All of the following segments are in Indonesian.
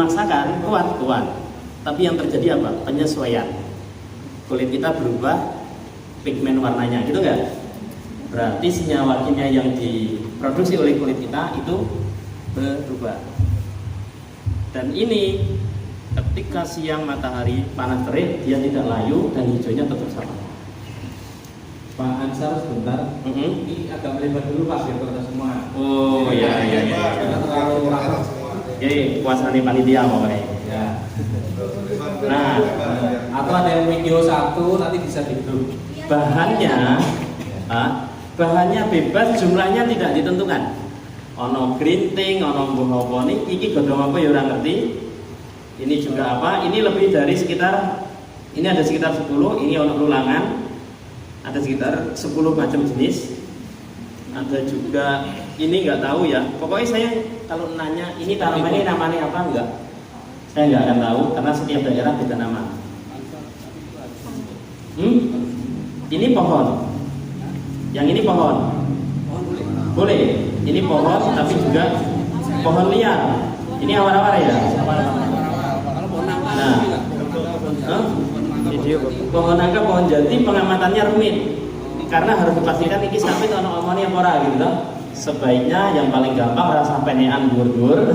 Maksakan kuat, tapi yang terjadi apa? Penyesuaian. Kulit kita berubah, pigmen warnanya, gitu nggak? Berarti senyawa kimia yang diproduksi oleh kulit kita itu berubah. Dan ini ketika siang matahari panas terik, dia tidak layu dan hijaunya tetap sama. Pak Ansar sebentar, ini agak melebar dulu Pak biar kita semua. Oh iya. Terlalu rapat semua. Jadi kuasa nih panitia pokoknya. Ya. Nah, atau ada yang video satu nanti bisa di grup. bahannya bebas, jumlahnya tidak ditentukan. Ono grinting, ono mbuh iki godhong apa ya ora ngerti. Ini juga apa? Ini lebih dari sekitar, ini ada sekitar 10, ini ono ulangan. Ada sekitar 10 macam jenis. Ada juga ini nggak tahu ya. Pokoknya saya kalau nanya ini tanaman ini namanya apa enggak? Saya nggak akan tahu karena setiap daerah beda nama. Ini pohon. Yang ini pohon. Boleh. Ini pohon tapi juga pohon liar. Ini awar-awar ya. Nah, pohon nangka, pohon jati pengamatannya rumit karena harus dipastikan ini sampai itu ono omoni apa ora gitu. Sebaiknya yang paling gampang ora sampai nean dur-dur.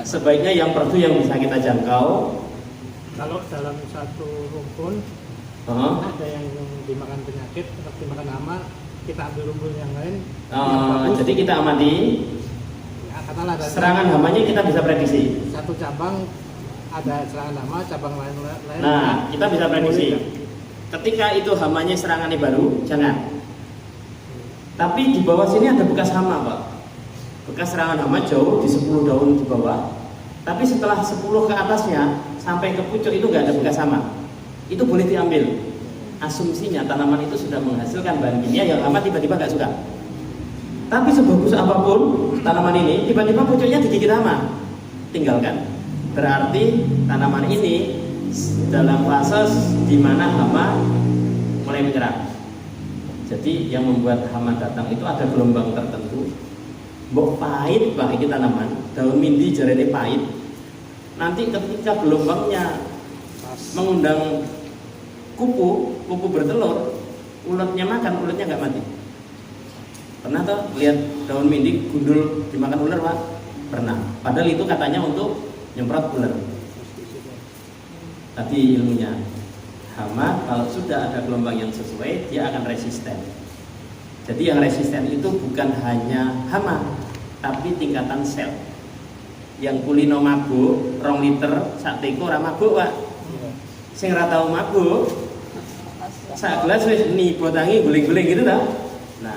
Sebaiknya yang perlu yang bisa kita jangkau. Kalau dalam satu rumpun ada yang dimakan penyakit atau dimakan hama, kita ambil rumpun yang lain. Jadi kita amati. Ya, katakanlah serangan hamanya kita bisa prediksi. Satu cabang ada serangan hama, cabang lain. Nah, kita bisa prediksi. Ketika itu hamanya serangannya baru, jangan. Tapi di bawah sini ada bekas hama, Pak. Bekas serangan hama jauh di 10 daun di bawah. Tapi setelah 10 ke atasnya sampai ke pucuk itu nggak ada bekas hama. Itu boleh diambil. Asumsinya tanaman itu sudah menghasilkan bahan kimia yang hama tiba-tiba nggak suka. Tapi sebagus apapun tanaman ini, tiba-tiba pucuknya digigit hama, tinggalkan. Berarti tanaman ini dalam fase di mana hama mulai menyerang. Jadi yang membuat hama datang itu ada gelombang tertentu. Mbok pahit Pak ini tanaman, daun mindi jarene pahit. Nanti ketika gelombangnya mengundang kupu bertelur, uletnya makan, uletnya nggak mati. Pernah tuh lihat daun mindi gundul dimakan ular Pak? Pernah. Padahal itu katanya untuk nyemprot ular. Tadi ilmunya hama kalau sudah ada gelombang yang sesuai dia akan resisten. Jadi yang resisten itu bukan hanya hama, tapi tingkatan sel. Yang kulino mabuk 2 liter sak teko ora mabuk Pak. Sing ora tau mabuk sak gelas wis nibotangi guling-guling gitu ta. Nah,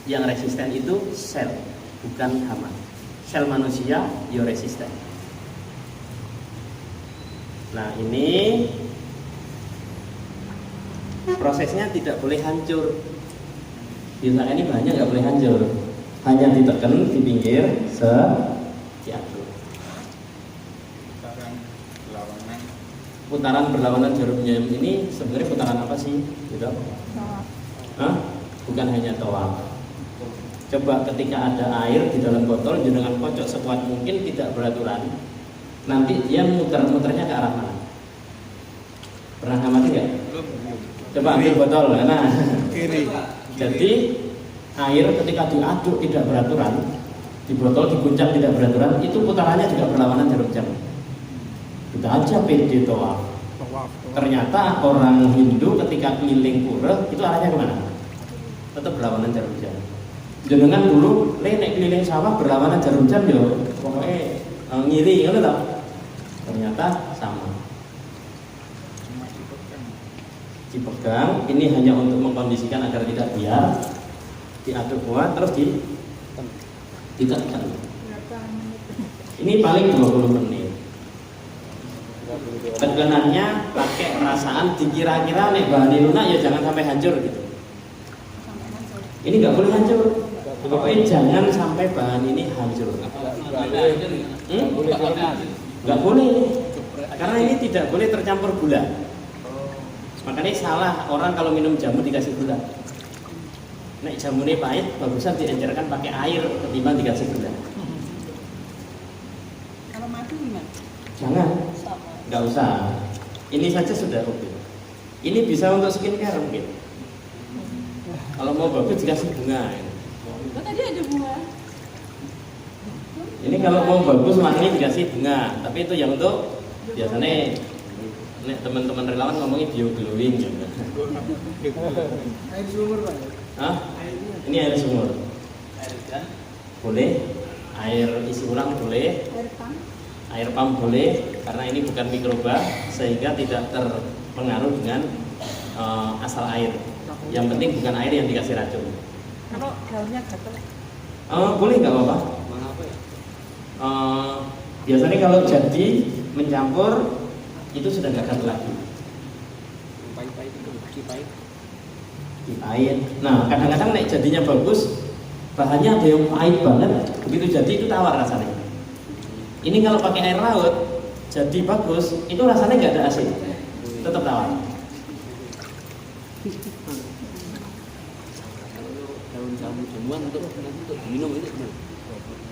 yang resisten itu sel, bukan hama. Sel manusia yo resisten. Nah, ini prosesnya tidak boleh hancur. Biasanya ini bahannya nggak boleh hancur, hanya ditekan di pinggir diatur. Putaran berlawanan jarum jam ini sebenarnya putaran apa sih? Gitu? Bukan hanya tawaf. Coba ketika ada air di dalam botol, jangan kocok sekuat mungkin, tidak beraturan. Nanti dia muter-muternya ke arah mana? Pernah ngamati nggak? Coba ambil botol, nah kiri. Jadi air ketika diaduk tidak beraturan, di botol diguncang tidak beraturan, itu putarannya juga berlawanan jarum jam. Kita aja pede tawaf. Ternyata orang Hindu ketika keliling pura itu arahnya kemana? Tetap berlawanan jarum jam. Jenengan dulu nek keliling sawah berlawanan jarum jam yo, pokoknya ngiri ngono lho. Ternyata sama. Dipegang, ini hanya untuk mengkondisikan agar tidak biar diaduk kuat terus ditekan. Ini paling 20 menit. Teganannya pakai perasaan dikira-kira nek bahan lunak ya jangan sampai hancur gitu. Ini nggak boleh hancur. Pokoknya jangan sampai bahan ini hancur. Nggak boleh. Karena ini tidak boleh tercampur gula. Makanya salah orang kalau minum jamu dikasih gula. Nek jamunya pahit, bagusan diencerkan pakai air ketimbang dikasih gula. Kalau Kalau mati gimana? Jangan, Sama. nggak usah. Ini saja sudah oke. Ini bisa untuk skincare mungkin. Kalau mau bagus dikasih bunga. Oh, tadi ada bunga. Ini kalau mau bagus wangi dikasih bunga. Tapi itu yang untuk biasanya nek teman-teman relawan ngomongin bio glowing ya. Air sumur Pak. Hah? Ini air sumur. Boleh. Air isi ulang boleh. Air pam. Air pump boleh karena ini bukan mikroba sehingga tidak terpengaruh dengan asal air. Yang penting bukan air yang dikasih racun. Kalau daunnya gatel. Boleh nggak apa-apa. Biasanya kalau jadi mencampur itu sudah nggak gatel lagi. Dipahit. Nah kadang-kadang nek jadinya bagus, bahannya ada yang pahit banget. Begitu jadi itu tawar rasanya. Ini kalau pakai air laut jadi bagus, itu rasanya nggak ada asin, tetap tawar. Daun jamu jamuan untuk minum itu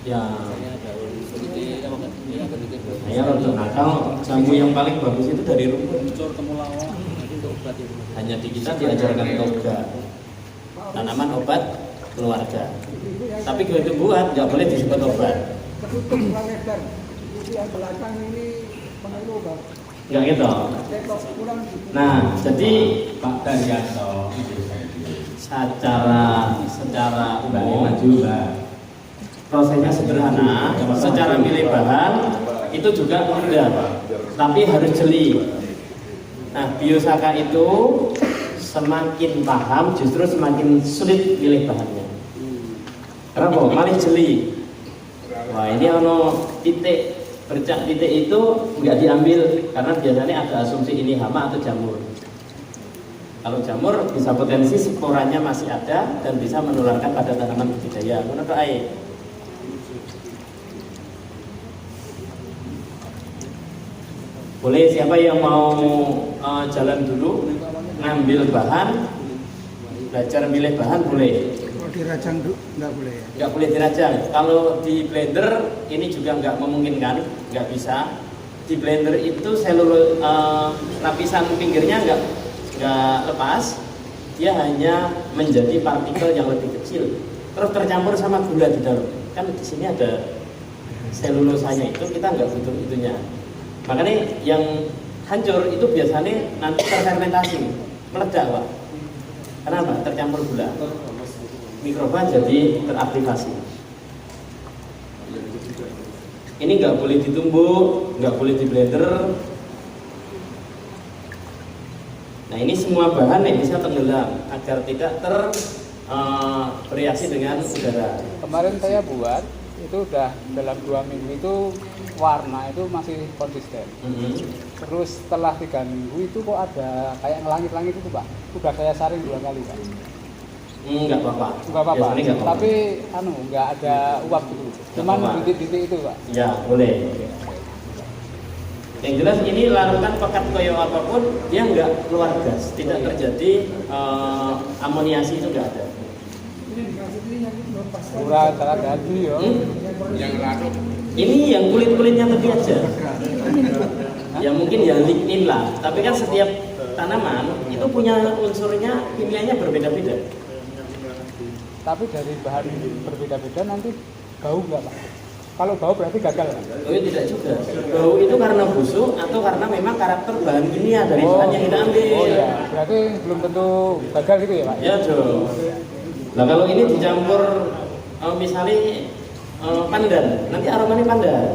Ya, daun seperti apa kan? Ya kan itu. saya untuk nakal jamu yang paling bagus itu dari rumput. Cor temulawak. Nanti untuk obat itu. Hanya di kita diajarkan toga, tanaman obat keluarga. Tapi kalau itu buat nggak boleh disebut obat. Tertutup lebar. Jadi yang belakang ini mengeluh Pak. Nggak gitu. Tekok kurang gitu. Nah, jadi Pak Daryanto secara umum maju Mbak. prosesnya sederhana. Secara milih bahan itu juga mudah, tapi harus jeli. Nah, biosaka itu semakin paham justru semakin sulit milih bahannya. Kenapa? Malah jeli. Wah, ini ono titik bercak titik itu nggak diambil karena biasanya ada asumsi ini hama atau jamur. Kalau jamur bisa potensi sporanya masih ada dan bisa menularkan pada tanaman budidaya. Menurut air. Boleh siapa yang mau jalan dulu ngambil bahan, belajar milih bahan boleh. Kalau dirajang nggak boleh ya? Nggak boleh dirajang. Kalau di blender ini juga nggak memungkinkan, nggak bisa. Di blender itu lapisan pinggirnya nggak lepas, dia hanya menjadi partikel yang lebih kecil. Terus tercampur sama gula di dalam. Kan di sini ada selulosanya itu kita nggak butuh itunya. Makanya yang hancur itu biasanya nanti terfermentasi, meledak Pak. Kenapa? Tercampur gula. Mikroba jadi teraktivasi. Ini nggak boleh ditumbuk, nggak boleh di blender. Nah ini semua bahan yang bisa tenggelam agar tidak bereaksi dengan udara. Kemarin saya buat itu udah dalam 2 minggu itu warna itu masih konsisten. Terus setelah 3 minggu itu kok ada kayak ngelangit-langit itu Pak. Udah saya saring 2 kali Pak. Enggak apa-apa. Enggak apa-apa. Biasanya nggak apa-apa. Tapi enggak ada uap gitu. Cuman apa-apa. titik-titik itu Pak. Ya boleh. Yang jelas ini larutan pekat koyo apapun dia nggak keluar gas, tidak terjadi amoniasi itu nggak ada. Murah cara jadi ya. Yang larut Ini yang kulit-kulitnya tadi aja. Ya mungkin ya lignin lah. Tapi kan setiap tanaman itu punya unsurnya kimianya berbeda-beda. Tapi dari bahan berbeda-beda nanti bau enggak Pak? Kalau bau berarti gagal Pak? Oh tidak juga. Bau itu karena busuk atau karena memang karakter bahan kimia dari bahan yang kita ambil. Oh iya, berarti belum tentu gagal gitu ya Pak? Ya dong. Nah kalau ini dicampur misalnya pandan, nanti aromanya pandan.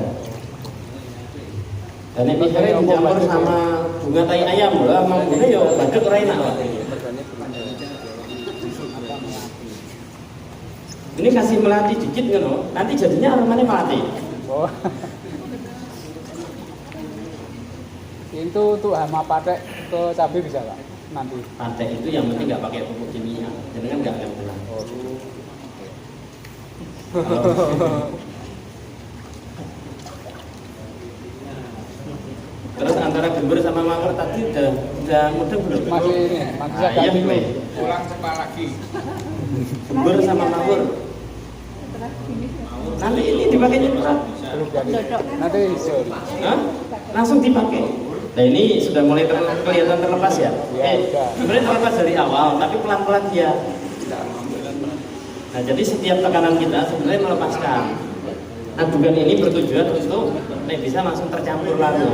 Dan ini misalnya dicampur sama bunga tai ayam, lah mau bunga ya badut ora enak Pak. Ini kasih melati dikit ngono, nanti jadinya aromanya melati. Oh. Itu untuk hama patek ke cabai bisa Pak? Nanti. Patek itu yang penting nggak pakai pupuk kimia, jadi kan nggak akan pulang. Terus antara gembur sama mawar tadi udah mudeng belum? Masih ini, masih Ah, agak iya, bingung. weh. pulang cepat lagi. Gembur sama mawar. Nanti ini dipakai nyemprot. belum jadi. Nanti hijau. Hah? Langsung dipakai. Nah ini sudah mulai kelihatan terlepas ya? Ya, udah. Sebenarnya terlepas dari awal, tapi pelan-pelan dia. Nah jadi setiap tekanan kita sebenarnya melepaskan. Nah bukan ini bertujuan untuk bisa langsung tercampur lagi.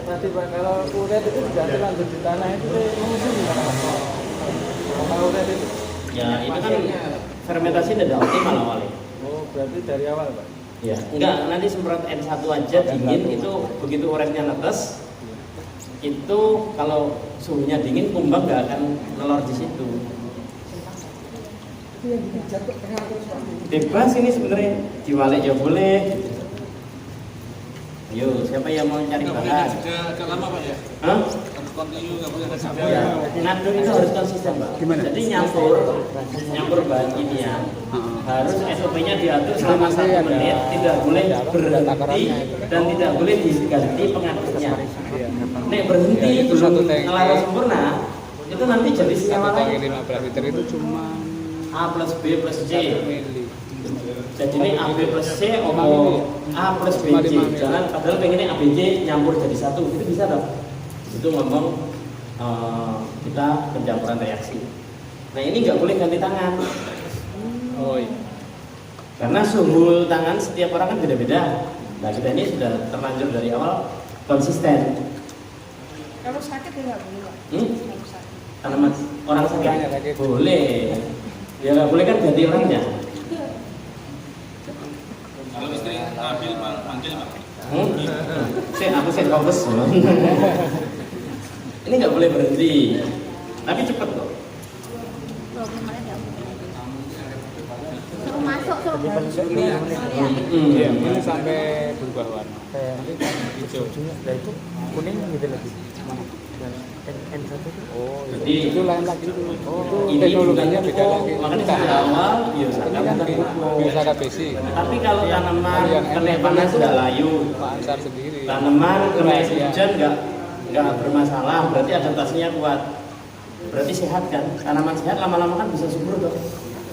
Nanti Pak, kalau uret itu sudah lanjut di tanah itu mengusung gimana Pak? Kalau uret itu? Ya itu kan fermentasi tidak optimal awalnya. Oh berarti dari awal Pak? Ya, enggak, nanti semprot N1 aja dingin itu begitu uretnya netes itu kalau suhunya dingin kumbang nggak akan nelor di situ. Bebas ini sebenarnya diwalik ya boleh. Ayo, siapa yang mau cari bahan? Agak lama Pak ya? Hah? Harus kontinu, nggak boleh sampai. Ya, ngaduk itu harus konsisten, Pak. Gimana? Jadi nyampur bahan kimia harus SOP-nya diatur selama 1 Nanti ada- menit, tidak boleh ada berhenti itu. dan tidak boleh diganti pengaduknya. Iya. Nek berhenti Ya, itu belum satu tank. ngelarang sempurna, itu nanti jadi senyawa Satu tangki lain. 15 liter itu cuma A plus B plus C. 1 mili. Jadi ini A B plus C Lima atau mili. A plus B Cuma C. 5 mili. Jangan padahal pengennya A B C nyampur jadi satu, itu bisa dong. Itu ngomong kita pencampuran reaksi. Nah ini nggak boleh ganti tangan. Oh iya. Karena suhu tangan setiap orang kan beda-beda. Nah kita ini sudah terlanjur dari awal konsisten. Kalau sakit ya nggak boleh, Pak. Hmm? Kalau sakit. Tanaman orang Orangnya sakit sakit. boleh. Ya nggak boleh kan ganti orangnya. Kalau istri ambil manggil Pak. Aku fokus. Ini nggak boleh berhenti. Tapi cepet kok. Problemnya nggak boleh. Suruh masuk, suruh Jadi paling masuk. nggak 5 menit. Iya, ini sampai berubah warna. Kayak Nanti kan hijau. nah itu kuning gitu lagi. Mana? N1 itu. Oh, Jadi- itu lain lagi itu. Oh, itu Ini teknologinya bukan beda pupuk, lagi. makanya dari awal Ini kan biosaka besi. Tapi kalau tanaman Kalau yang kena enak panas itu nggak layu, Pak Ansar sendiri. tanaman kena es Iya. hujan nggak bermasalah, berarti adaptasinya kuat, berarti sehat kan? Tanaman sehat lama-lama kan bisa subur dong.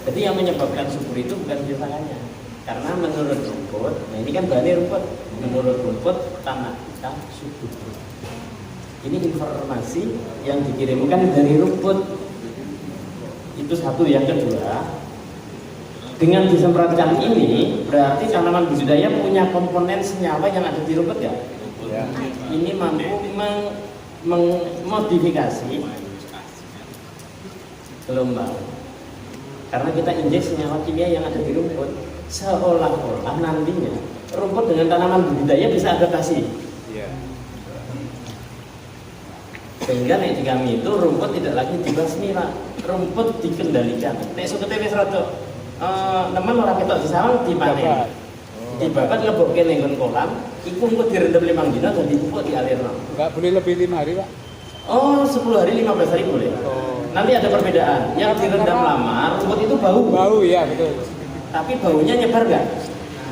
Jadi yang menyebabkan subur itu bukan biosakanya, karena menurut rumput, nah ini kan bahannya rumput, menurut rumput tanah kita subur. Ini informasi yang dikirimkan dari rumput. Itu satu. Yang kedua, dengan disemprotkan ini berarti tanaman budidaya punya komponen senyawa yang ada di rumput ya. Ya. Ini mampu memodifikasi gelombang. Karena kita injek senyawa kimia yang ada di rumput, seolah-olah nantinya rumput dengan tanaman budidaya bisa adaptasi. Iya. Sehingga nek di kami itu rumput tidak lagi dibasmi Pak, rumput dikendalikan. Nek sukete wis rada nemen ora ketok disawang dipanen. Dibabat lebokke ning nggon kolam, iku engko direndam 5 dina dadi pupuk dialirno. Enggak boleh lebih 5 hari, Pak. Oh, 10 hari 15 hari boleh. Oh. Nanti ada perbedaan. Yang direndam lama, rumput itu bau. Bau ya, betul. Tapi baunya nyebar nggak?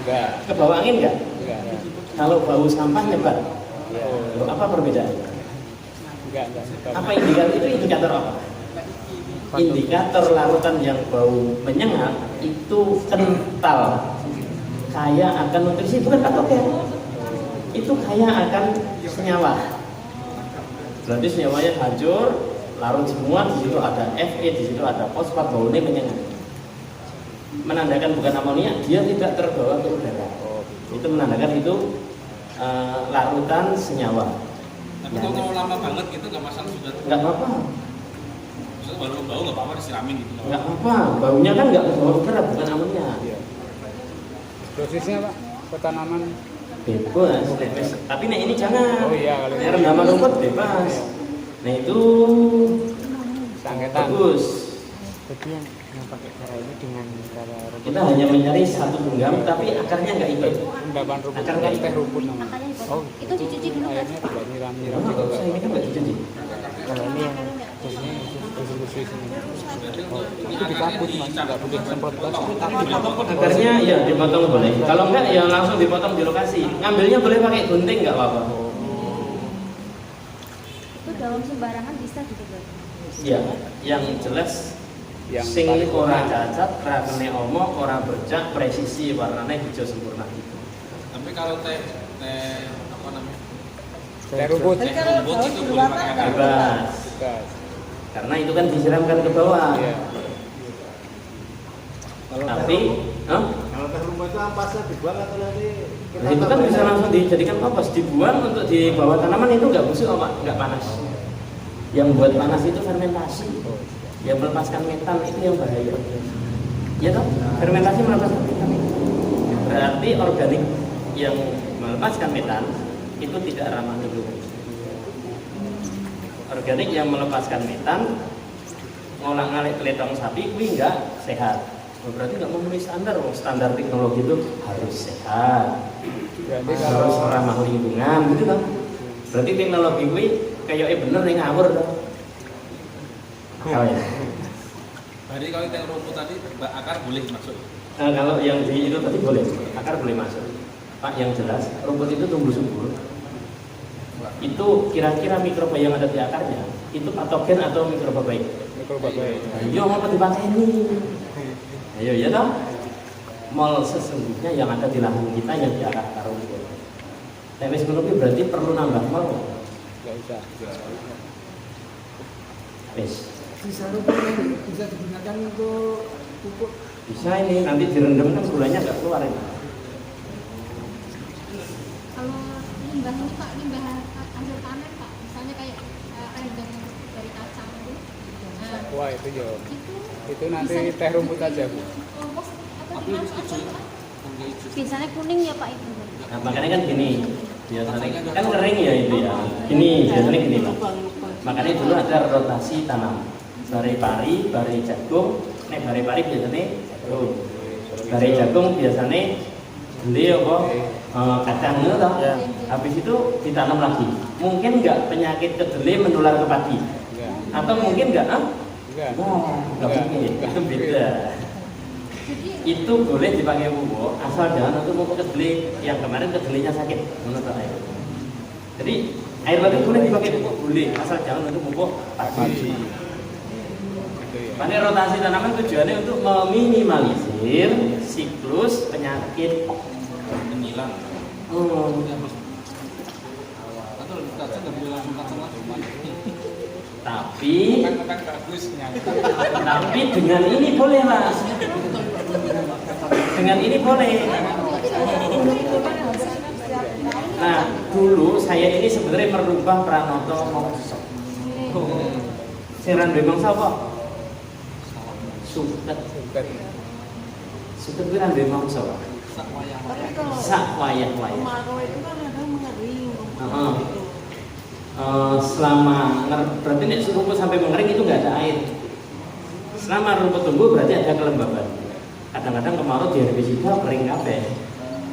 Enggak. Ke bawah angin nggak? Enggak. Kalau bau sampah nyebar. Oh. Apa perbedaan? Enggak. Apa indikator itu indikator apa? Indikator larutan yang bau menyengat itu kental, kaya akan nutrisi, bukan patogen. Itu kaya akan senyawa. Berarti senyawanya hancur, larut semua, di situ ada Fe, di situ ada fosfat, baunya menyengat. Menandakan bukan amonia, dia tidak terbawa ke udara. Itu menandakan itu larutan senyawa. Tapi kalau lama banget gitu nggak masalah sudah. Nggak apa-apa. Maksudnya baru bau nggak apa-apa disiramin gitu. Nggak apa, baunya kan nggak bau berat, bukan amonia. Iya. Dosisnya, Pak, ke tanaman. Bebas, bebas. Tapi nah ini jangan. Oh iya, kalau Nah, rendaman rumput bebas. Nah itu Sangketan. bagus. Jadi yang pakai cara ini dengan cara rumput. Kita hanya mencari satu genggam, tapi akarnya nggak ikut. Endapan rumput Akar kan kayu. teh rumput namanya. Makanya Oh, itu dicuci dulu kan? airnya tidak nyiram-nyiram Nggak gitu. usah, ini kan nggak dicuci. Kalau ini yang Ini khusus ini. Oh, itu dicabut, Mas. Enggak boleh semprot gas. Akarnya ya dipotong boleh. Kalau enggak ya langsung dipotong di lokasi. Ngambilnya boleh pakai gunting nggak apa-apa. Itu daun sembarangan bisa gitu, Bang. Ya, yang jelas yang sing paling ora umum. cacat, ora kene omong, ora bercak, presisi warnanya hijau sempurna itu. Tapi kalau teh apa namanya? Teh rumput. Teh rumput itu boleh pakai akar. Bebas. Gas. Karena itu kan disiramkan ke bawah. Iya. Tapi, hah? Kalau teh rumput itu ampasnya dibuang atau nanti Nah, itu kan bisa langsung dijadikan kompost, dibuang untuk di bawah tanaman itu nggak busuk, Pak, nggak panas. Yang buat panas itu fermentasi, yang melepaskan metan itu yang bahaya. Ya toh, fermentasi melepaskan metan. Berarti organik yang melepaskan metan itu tidak ramah lingkungan. Organik yang melepaskan metan ngolah-ngalik keletong sapi, kuwi nggak sehat. Oh, berarti nggak memenuhi standar, standar teknologi itu harus sehat, Berarti harus kalau ramah lingkungan, gitu kan? Berarti teknologi kuwi kayaknya bener yang ngawur dong. Oh, ya. Berarti kalau teh rumput tadi akar boleh masuk. Nah, kalau yang di itu tadi boleh, akar boleh masuk. Pak, yang jelas rumput itu tumbuh subur. Itu kira-kira mikroba yang ada di akarnya itu patogen atau mikroba baik? mikroba baik. Ayo mau dipakai ini. Ayo ya toh. Mol sesungguhnya yang ada di lahan kita yang di akar rumput. Nah, wis ngono kuwi berarti perlu nambah mol. Enggak usah. Wis. bisa rumput bisa digunakan untuk pupuk. Bisa ini nanti direndam kan gulanya nggak keluar ini. Kalau limbah ini Pak, limbah hasil panen Pak, misalnya kayak rendeng dari kacang itu. Nah, Wah, itu yo. itu Itu nanti bisa teh rumput aja, Bu. kompos atau Tapi gimana hijau. Pak? Tangga hijau. Biasanya kuning ya Pak itu. Nah, makanya kan gini. Biasanya kan kering ya itu ya. Gini, biasanya gini, Pak. Makanya dulu ada rotasi tanam. Bare pari, bare jagung, nek bare pari biasanya jagung. Bare jagung biasanya beli apa? Kacang itu toh. Habis itu ditanam lagi. Mungkin enggak penyakit kedelai menular ke padi. Enggak. Atau mungkin enggak, Enggak. Enggak mungkin. Beda. Itu boleh dipakai pupuk asal jangan untuk pupuk kedelai yang kemarin kedelainya sakit menurut saya. Jadi air laut boleh dipakai pupuk boleh asal jangan untuk pupuk padi. Makanya rotasi tanaman tujuannya untuk meminimalisir siklus penyakit. Menghilang. Atau kacang nggak boleh langsung kacang langsung. Tapi Kan bagusnya. tapi dengan ini boleh Mas. Dengan ini boleh. Nah, dulu saya ini sebenarnya merubah Pranoto Mokso. Seran bemang sapa? Suket. Suket kuwi ra bemang sapa? Tapi kalau Sak wayah-wayah. kemarau itu kan kadang mengering rumput Heeh. itu. Selama berarti nek rumput sampai mengering itu nggak ada air. Selama rumput tumbuh berarti ada kelembaban. Kadang-kadang kemarau di herbisida kering kabeh.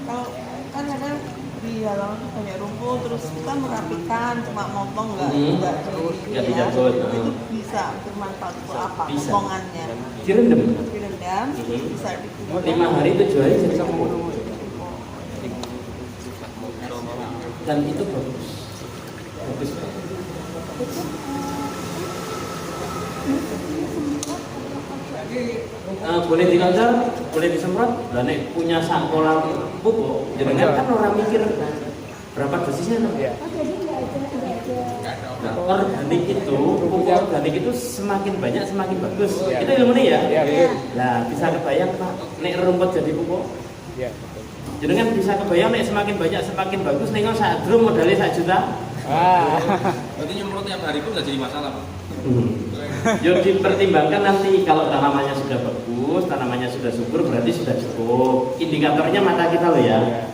Kalau kan kadang di halaman tuh banyak rumput terus kita merapikan cuma motong nggak Nggak ya. dijabut. Itu bisa bermanfaat untuk apa? Bisa. Motongannya Direndam. direndam bisa dikumpulkan. 5 hari 7 hari jadi sempur. Dan itu bagus. Bagus. Boleh dilontar, boleh disemprot. Lah nek punya sak kolam pupuk, jenengan kan orang mikir berapa dosisnya no? Iya. Nah, organik itu, pupuk organik itu semakin banyak semakin bagus. Iya. Itu ilmunya ya. Iya, betul. Nah, bisa kebayang Pak, nek rumput jadi pupuk. Iya. Jenengan bisa kebayang nek semakin banyak semakin bagus. Nek sak drum modalnya 1 juta. Ah. Berarti nyemprot tiap hari pun nggak jadi masalah, Pak. Yo dipertimbangkan nanti kalau tanamannya sudah bagus, tanamannya sudah subur berarti sudah cukup. Indikatornya mata kita loh ya.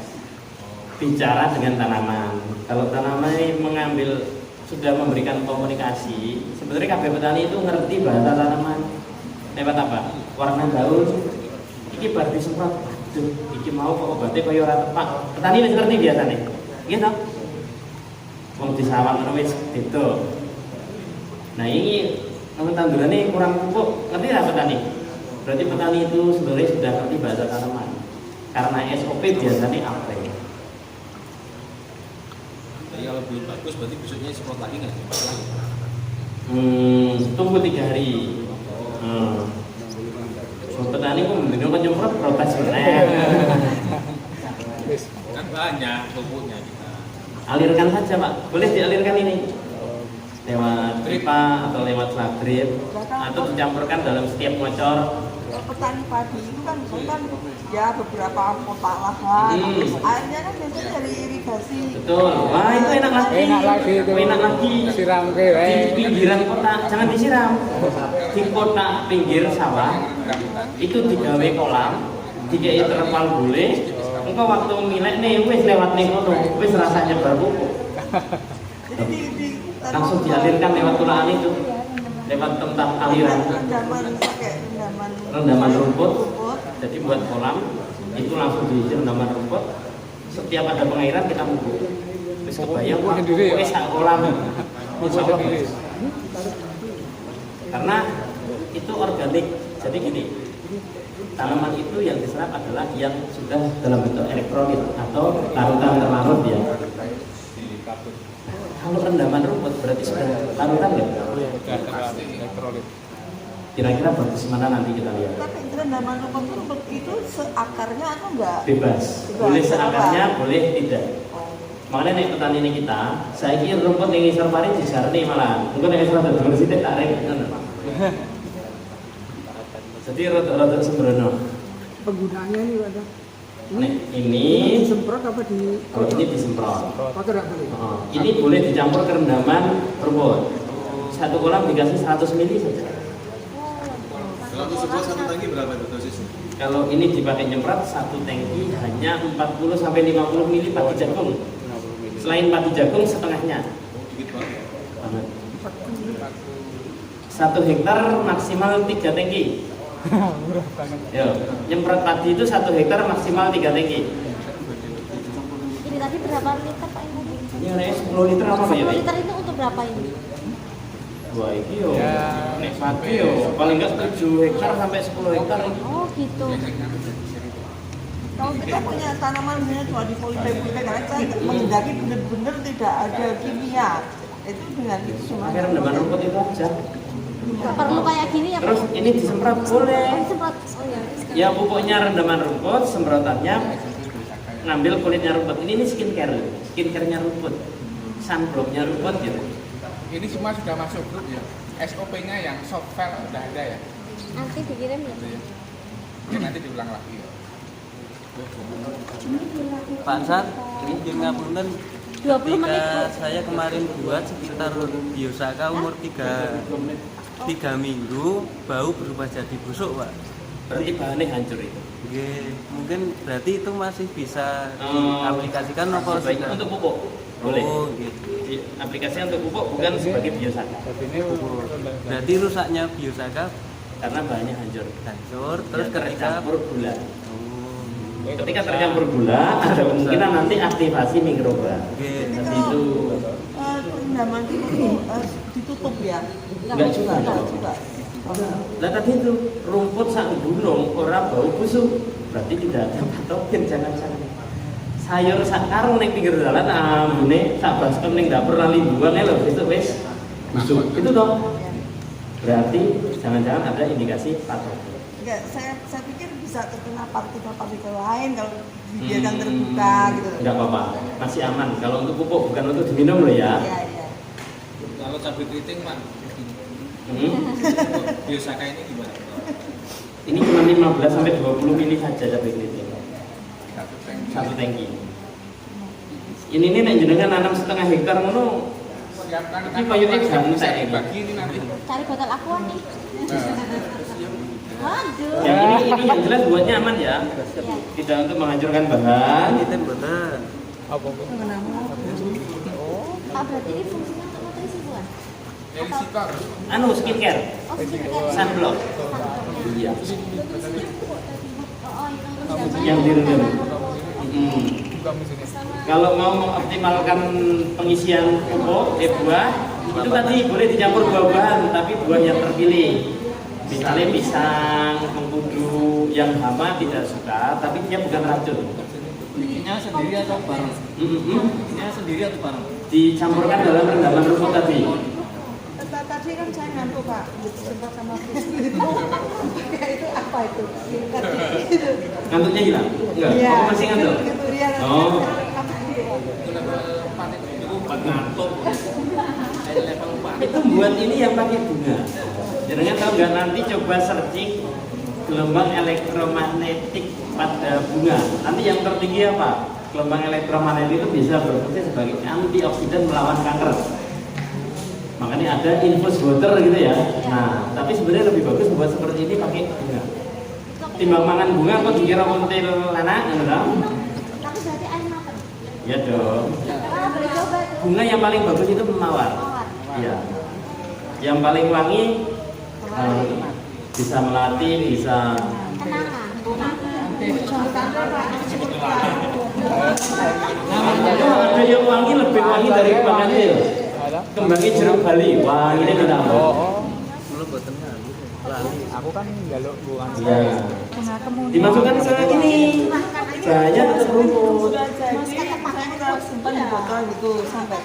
Bicara dengan tanaman. Kalau tanaman ini mengambil sudah memberikan komunikasi, sebenarnya KB petani itu ngerti bahasa tanaman. Lewat apa? Warna daun. Iki bar disemprot. Aduh, iki mau kok obatnya kaya ora tepak. Petani wis ngerti biasanya. Gitu. Wong di sawah ngono wis gitu. Nah ini tandurannya kurang pupuk, ngerti nggak petani? Berarti petani itu sebenarnya sudah ngerti bahasa tanaman. Karena SOP biasanya apa? Jadi kalau belum bagus berarti besoknya semprot lagi nggak? Tunggu 3 hari. pupuknya kita. Alirkan saja Pak, boleh dialirkan ini lewat pipa atau lewat drip atau dicampurkan dalam setiap ngocor. Petani padi itu kan ya beberapa kotak lahan, terus airnya kan biasanya dari irigasi. Betul, wah itu enak lagi. itu. Enak lagi. Siram ke, Di pinggiran kota, jangan disiram. Di kota pinggir sawah itu digawe kolam, dikei terpal boleh. Engkau waktu milek nih, wis lewat nih kono, wis rasanya berbubuk. Jadi Langsung dialirkan lewat tulaan itu, lewat tempat aliran. Rendaman rumput. Jadi buat kolam itu langsung diisi rendaman rumput. Setiap ada pengairan kita pupuk. Wis kebayang, wis sak kolam. Insyaallah bagus. Karena itu organik. Jadi gini, tanaman itu yang diserap adalah yang sudah dalam bentuk elektrolit atau larutan terlarut ya. Kalau rendaman rumput berarti sudah larutan ya? elektrolit. Kira-kira bagus mana nanti kita lihat. tapi rendaman rumput itu seakarnya atau enggak? Bebas. Boleh seakarnya, boleh tidak. Makanya nek petani ini kita, saya kira rumput yang isor pari disarni malah. Engko nek isor dadi sithik tarik. Jadi rada sembrono. Penggunaannya ini ada. Ini Disemprot apa di? kalau ini disemprot. Atau tidak boleh? Ini boleh dicampur ke rendaman rumput. Satu kolam dikasih 100 ml saja. Kalau untuk sebuah satu tangki berapa itu dosisnya? Kalau ini dipakai nyemprot satu tangki hanya 40 sampai 50 ml padi jagung. Selain padi jagung setengahnya. Dikit banget. Banget. 1 hektar maksimal 3 tangki. Yo, nyemprot padi itu 1 hektar maksimal 3 tangki. Ini tadi berapa liter Pak ini? Ini ada 10 liter apa Pak ya? 10 liter itu untuk berapa ini? Wah, ini yo. Ya. Nek padi yo paling enggak 7 hektar sampai 10 hektar. Oh gitu. Kalau kita punya tanaman misalnya cuma di polybag karena kita menghindari benar-benar tidak ada kimia, itu dengan itu cuma Pakai rendaman rumput itu aja. Nggak perlu kayak gini ya Pak? Terus ini disemprot boleh. Oh, disemprot. Oh ya. Ya pupuknya rendaman rumput, semprotannya ngambil kulitnya rumput. Ini skincare-nya rumput, sunblocknya rumput gitu. Ini semua sudah masuk grup ya. SOP-nya yang soft file sudah ada ya. Nanti dikirim ya. Ya nanti diulang lagi ya. Pak Ansar, ini izin ngapunten. 20 menit Ketika Bu. saya kemarin buat sekitar biosaka umur 3 minggu, bau berubah jadi busuk, Pak. Berarti bahannya hancur itu. Oke, mungkin berarti itu masih bisa diaplikasikan apa Sebaiknya sudah? untuk pupuk. Boleh. Oh, gitu. Di aplikasinya untuk pupuk bukan sebagai biosaka. Jadi ini Berarti rusaknya biosaka Karena bahannya hancur. hancur, terus Ya, ketika tercampur gula. Oh, Ketika tercampur gula, ada kemungkinan nanti aktivasi mikroba. oke. Nanti itu rendaman itu ditutup ya. enggak juga. Juga. Lah tadi itu rumput sak gunung ora bau busuk, berarti tidak ada patogen jangan-jangan. Sayur sak karung ning pinggir dalan ambune sak baskem ning dapur lali buang lho besok wis busuk. Itu toh. Berarti jangan-jangan ada indikasi patogen. Enggak, saya pikir bisa terkena partikel-partikel lain kalau dibiarkan terbuka gitu. Enggak apa-apa, masih aman. Kalau untuk pupuk bukan untuk diminum loh ya. Iya, iya. Kalau cabai keriting Pak, biosaka ini gimana? Ini cuma 15 sampai 20 mili saja cabai keriting. Satu tangki. Ini nek jenengan nanam 1,5 hektar ngono. Siapkan Ini payungnya bisa gantek ini. dibagi ini nanti. Cari botol aqua nih. Waduh. Ini yang jelas buatnya aman ya. Ya. Tidak untuk menghancurkan bahan. Itu benar. apa Bu? Pak berarti ini fungsinya untuk nutrisi bukan? Elisitor. Anu skincare, Oh, skincare. sunblock. Iya. Oh, Yang direndam. Buka mesinnya. Kalau mau mengoptimalkan pengisian pupuk buah, itu tadi boleh dicampur buah-buahan, tapi buah yang terpilih. Misalnya pisang, mengkudu, yang hama tidak suka, tapi dia bukan racun. Bikinnya sendiri atau bareng? Bikinnya sendiri atau bareng? Dicampurkan dalam rendaman rumput tadi. Tadi kan saya ngantuk Pak, sempat sama Frisbee itu. Itu apa itu? Tadi itu. Ngantuknya hilang? Enggak? Iya. Oh, masih ngantuk? Gitu, iya. Oh. Apa buat ini yang pakai bunga. Jangan tahu nggak, nanti coba searching gelombang elektromagnetik pada bunga. Nanti yang tertinggi apa? Gelombang elektromagnetik itu bisa berfungsi sebagai antioksidan melawan kanker. Makanya ada infus water gitu ya. Nah, tapi sebenarnya lebih bagus buat seperti ini pakai bunga. Timbang mangan bunga kok dikira kuntil anak, enggak? Tapi berarti air matang. Ya dong. Boleh coba tuh. Bunga yang paling bagus itu mawar. Mawar. Iya. Yang paling wangi bisa melati, bisa Kenangan. ada yang wangi lebih wangi dari kembang kantil. Kembangnya jeruk Bali, wanginya minta ampun. Belum boten nganggo. Lali. Aku kan njaluk bukan Iya. Dimasukkan ke ini. Saya tetap rumput. Sudah jadi, kita simpan di botol gitu sampai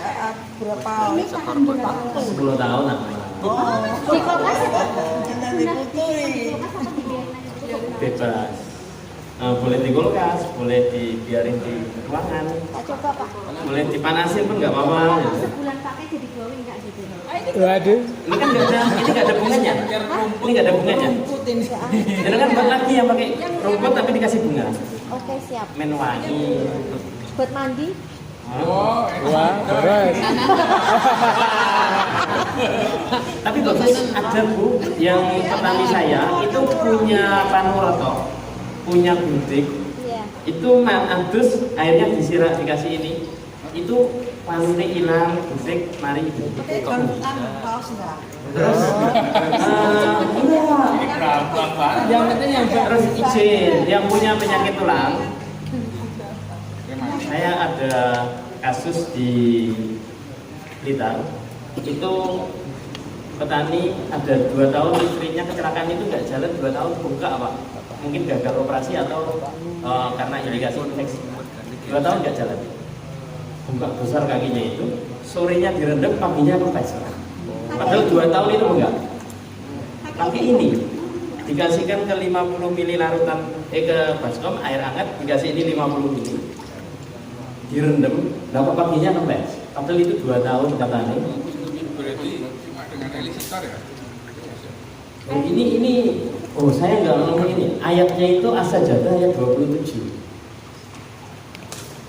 berapa? 10 tahun lah. Oh, Di kulkas itu jangan diputuli. Bebas. Boleh di kulkas, boleh dibiarin di ruangan, Tak coba Pak. boleh dipanasin pun nggak apa-apa. Kalau sebulan pakai jadi glowing nggak gitu? Waduh. Ini kan nggak ada, ini nggak ada bunganya. Ini nggak ada bunganya. Jadi kan buat lagi yang pakai rumput tapi dikasih bunga. Oke siap. Men wangi. Buat mandi. Oh, Wah, terus. Tapi bagus ada Bu yang petani saya itu punya panuroto, punya gunting. Iya. Itu adus airnya disiram dikasih ini. Itu panune hilang, gunting mari. Kan paus enggak? Terus berambang banget. yang terus izin yang punya penyakit tulang. Saya ada kasus di Blitar, itu petani ada 2 tahun istrinya kecelakaan itu nggak jalan 2 tahun bengkak Pak, mungkin gagal operasi atau karena indikasi infeksi 2 tahun nggak jalan, bengkak besar kakinya itu, sorenya direndam, paginya kempes. Padahal 2 tahun itu enggak. Pakai ini dikasihkan ke 50 ml larutan ke baskom air hangat, dikasih ini 50 ml. Direndam, dapat paginya kempes. Padahal itu 2 tahun katanya. Berarti cuma dengan elisitor ya? Ini saya nggak ngomong ini. Ayatnya itu As-Sajdah ayat 27.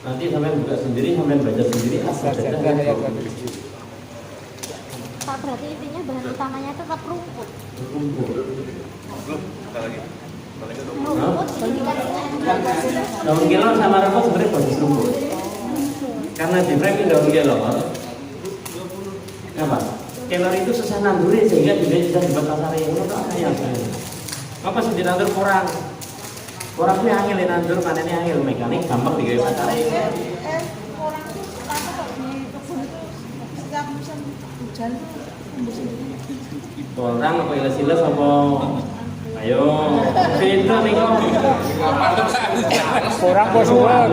Nanti sampai buka sendiri, sampai baca sendiri As-Sajdah ayat 27. Pak berarti intinya bahan utamanya tetap rumput. Rumput. Rumput indikasinya Daun kelor sama rumput sebenarnya bagus rumput. Karena di frame daun kelor, apa? Kelor itu susah nanduri sehingga dia bisa dibuat pasar yang itu ayam. Apa sih dinandur orang? Orang itu angel nandur, panennya angel, mekanik gampang digawe pasar yang. Orang tuh apa kok di kebun itu setiap musim hujan Orang apa ilas-ilas apa? Ayo, beda nih kok. Orang kok suwek.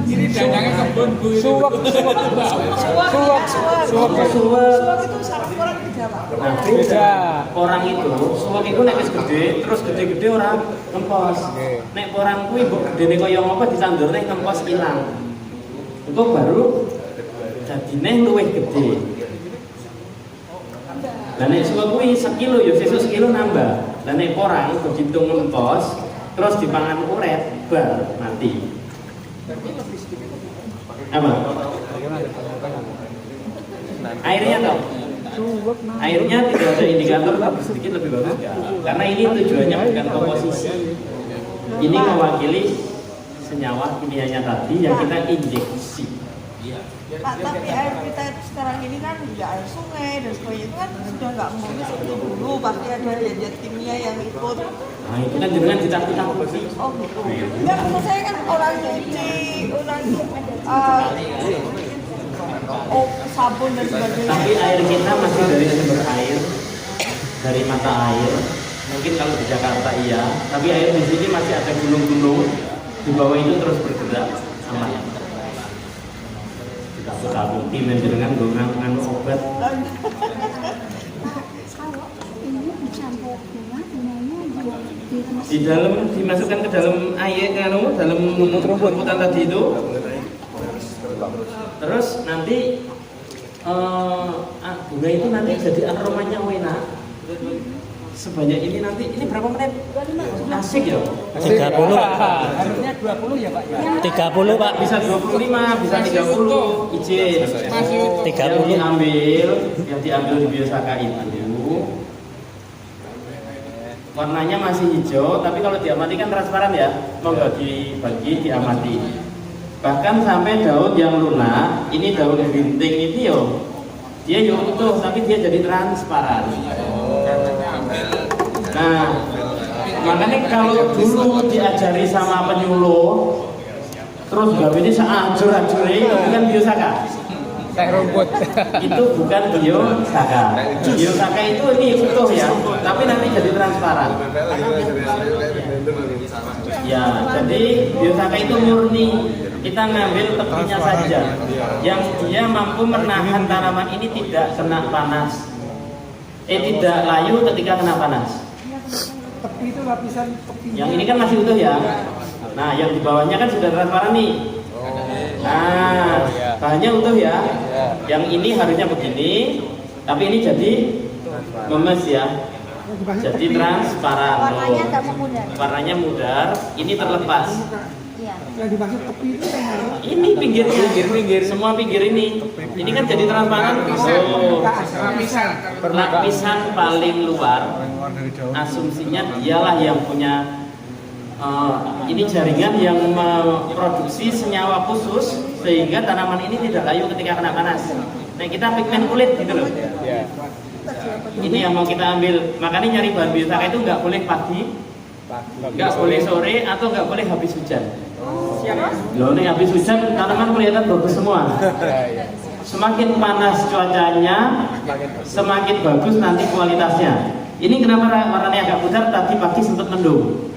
Ini dagangnya kebun Bu. Suwek. Suwak itu saraf orang beda Pak. Nah, beda. Orang itu, suwek itu nek wis gede, terus gede-gede orang ngempos. Nek orang kuwi mbok gedene kaya apa ditandurne ngempos ilang. Itu baru dadine luwih gede. Lah nek suwek kuwi sekilo ya sesuk sekilo nambah. Lah nek porang begitu ngempos terus dipangan uret bar mati. Apa? Airnya tau? Airnya tidak ada indikator tapi sedikit lebih bagus ya. Karena ini tujuannya bukan komposisi. Ini mewakili senyawa kimianya tadi yang kita injeksi. Pak, tapi air kita itu sekarang ini kan ya air sungai dan sebagainya itu kan sudah nggak murni seperti dulu, pasti ada zat kimia yang ikut. Nah itu kan jenengan ditakut-takuti. Oh gitu. Ya menurut saya kan orang cuci, orang sabun dan sebagainya. Tapi air kita masih dari sumber air, dari mata air. Mungkin kalau di Jakarta iya, tapi air di sini masih ada gunung-gunung. Di bawah itu terus bergerak sama ya. Kita takuti menjenengan dengan obat. kalau ini dicampur dengan bunganya Di dalam dimasukkan ke dalam air, dalam rumputan tadi itu Terus nanti bunga itu nanti jadi aromanya enak. Sebanyak ini nanti, ini berapa menit? Asik ya? 30. Harusnya 20 ya Pak ya. 30 Pak. Bisa 25, bisa 30. Izin. Yang diambil di Biosaka itu warnanya masih hijau, tapi kalau diamati kan transparan ya. Monggo dibagi, diamati. Bahkan sampai daun yang lunak, ini daun ginting itu yo, dia yo utuh, tapi dia jadi transparan. Nah, makanya kalau dulu diajari sama penyuluh, terus gawe ini seajur-ajure itu bukan Biosaka. Teh rumput. Itu bukan Biosaka. Biosaka itu ini utuh ya, tapi nanti jadi transparan. Ya, jadi Biosaka itu murni. Kita ngambil tepinya saja, yang dia mampu menahan tanaman ini tidak kena panas. Tidak layu ketika kena panas. Tepi itu lapisan tepi. Yang ini kan masih utuh ya. Nah, yang di bawahnya kan sudah transparan nih. Nah, bahannya utuh ya. Yang ini harusnya begini, tapi ini jadi memes ya. Jadi transparan. Warnanya agak memudar. Warnanya mudar. Ini terlepas. Iya. Yang dimaksud tepi itu yang mana? Ini pinggir, semua pinggir ini. Ini kan jadi transparan. Oh, lapisan paling luar. Asumsinya dialah yang punya ini jaringan yang memproduksi senyawa khusus sehingga tanaman ini tidak layu ketika kena panas. Nah, kita pigmen kulit gitu loh. Ini yang mau kita ambil. Makanya nyari bahan Biosaka itu nggak boleh pagi, nggak boleh sore, atau nggak boleh habis hujan. Loh, nih habis hujan tanaman kelihatan bagus semua. Semakin panas cuacanya, semakin bagus nanti kualitasnya. Ini kenapa warnanya agak pudar? Tadi pagi sempat mendung.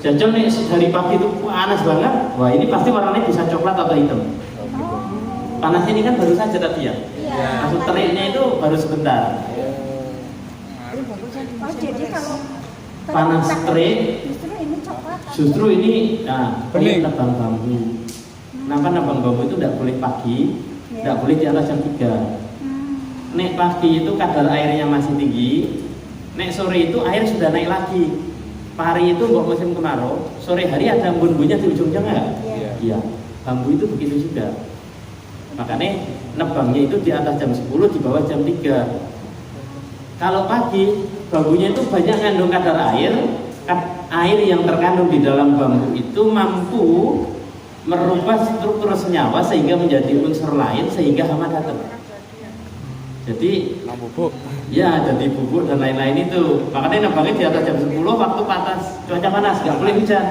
Jajan nih dari pagi itu panas banget. Wah, ini pasti warnanya bisa coklat atau hitam. Panasnya ini kan baru saja tadi ya. Masuk teriknya itu baru sebentar. Oh, jadi kalau Panas terik. justru ini coklat. Justru ini, nah, ini nebang bambu. Kenapa nebang bambu itu tidak boleh pagi, tidak boleh di atas jam 3. Nek pagi itu kadar airnya masih tinggi, nek sore itu air sudah naik lagi. Pari itu nggak musim kemarau, sore hari ada embun-embunnya di ujungnya nggak? Iya. Bambu itu begitu juga. Makanya nebangnya itu di atas jam 10, di bawah jam 3. Kalau pagi, bambunya itu banyak mengandung kadar air. Air yang terkandung di dalam bambu itu mampu merubah struktur senyawa sehingga menjadi unsur lain sehingga hama datang. Jadi bubuk. Ya, jadi bubuk dan lain-lain itu. Makanya nebangnya di atas jam 10 waktu panas, cuaca panas, nggak boleh hujan.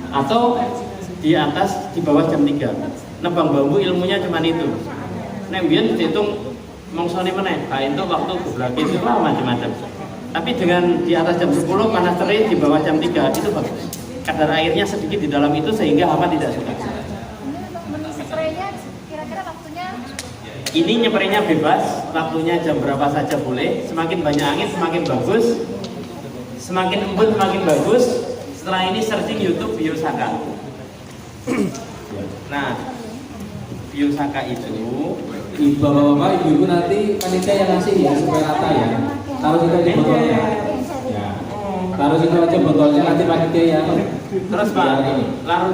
Atau di atas, di bawah jam 3. Nebang bambu ilmunya cuma itu. Nek biyen dihitung mongsone meneh, itu waktu geblake itu macam-macam. Tapi dengan di atas jam 10 panas terik, di bawah jam 3 itu bagus. Kadar airnya sedikit di dalam itu sehingga hama tidak suka. Ini untuk men-spraynya kira-kira waktunya? Ini nyepraynya bebas, waktunya jam berapa saja boleh. Semakin banyak angin semakin bagus, semakin embun semakin bagus. Setelah ini searching YouTube Biosaka. Nah, Biosaka itu Bapak-bapak, ibu-ibu nanti panitia yang ngasih ya supaya rata ya. Taruh situ aja botolnya. Ya. Taruh situ aja botolnya nanti panitia yang terus Pak, larut